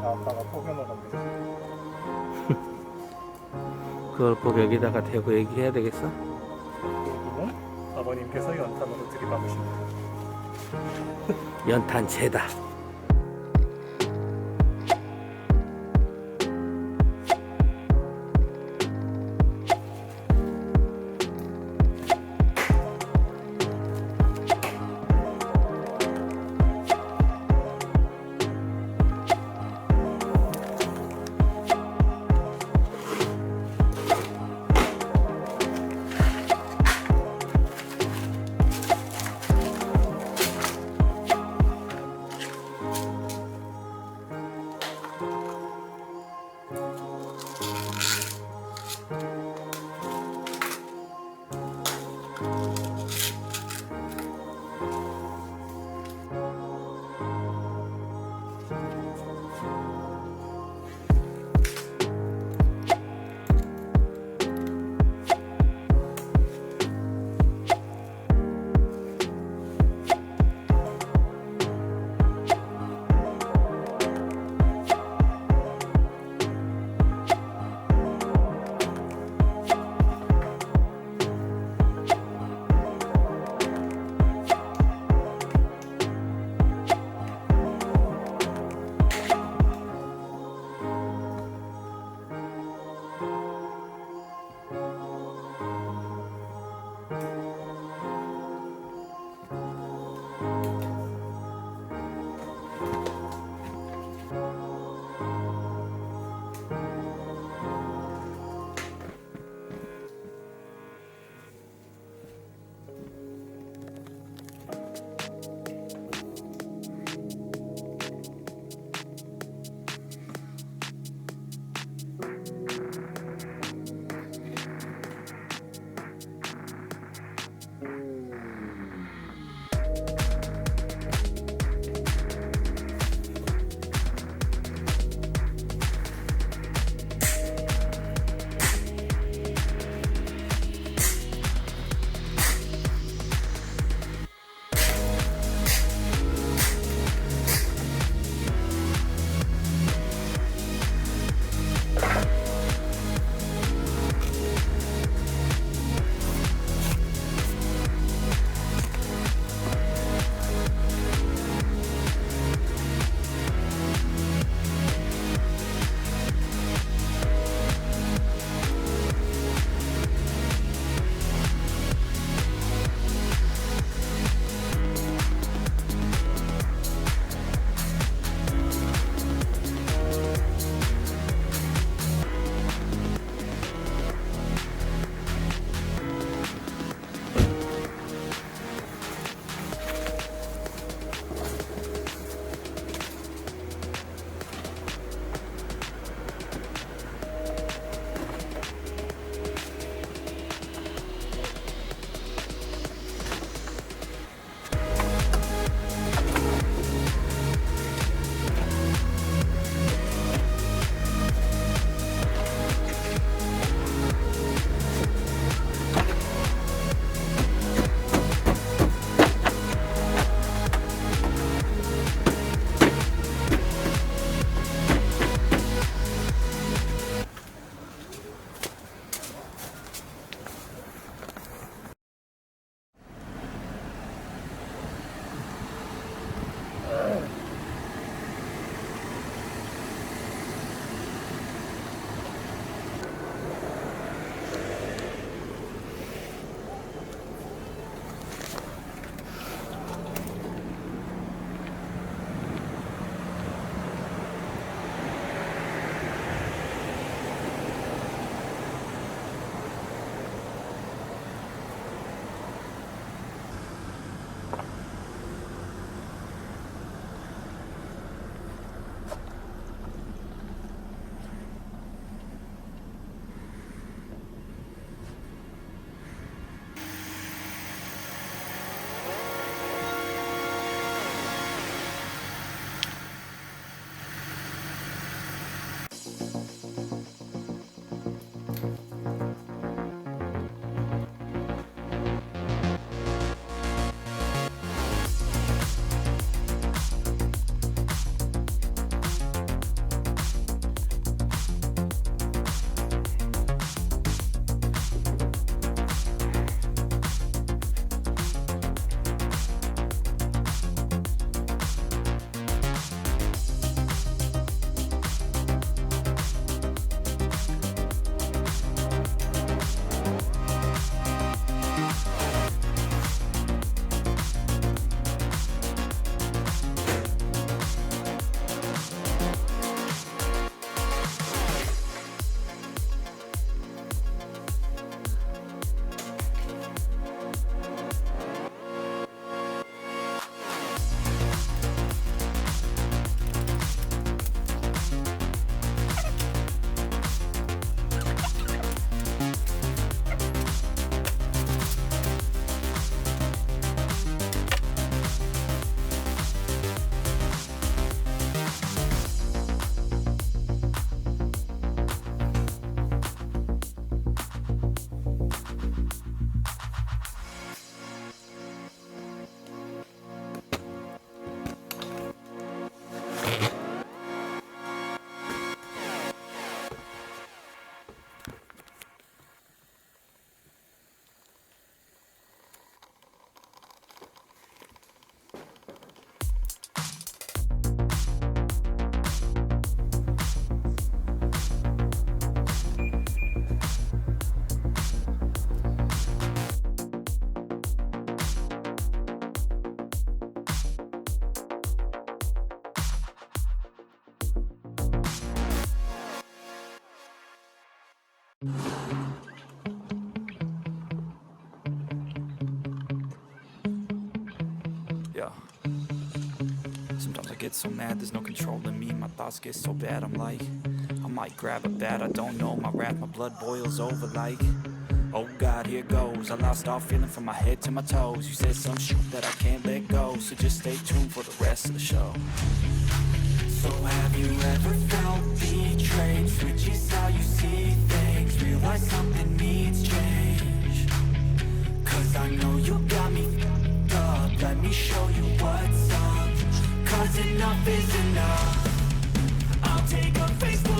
아빠가 포개먹었네. 그걸 꼭 여기다가 대고 얘기해야 되겠어? 여기는 아버님께서 연탄으로 들이박으십니다. 연탄재다. get so mad, there's no controlling me. My thoughts get so bad, I'm like, I might grab a bat, I don't know. My wrath, my blood boils over like, oh God, here goes. I lost all feeling from my head to my toes. You said some shit that I can't let go, so just stay tuned for the rest of the show. So have you ever felt betrayed? Switches how you see things, realize something needs change. Cause I know you got me f***ed up, let me show you what's up. Cause enough is enough. I'll take a Facebook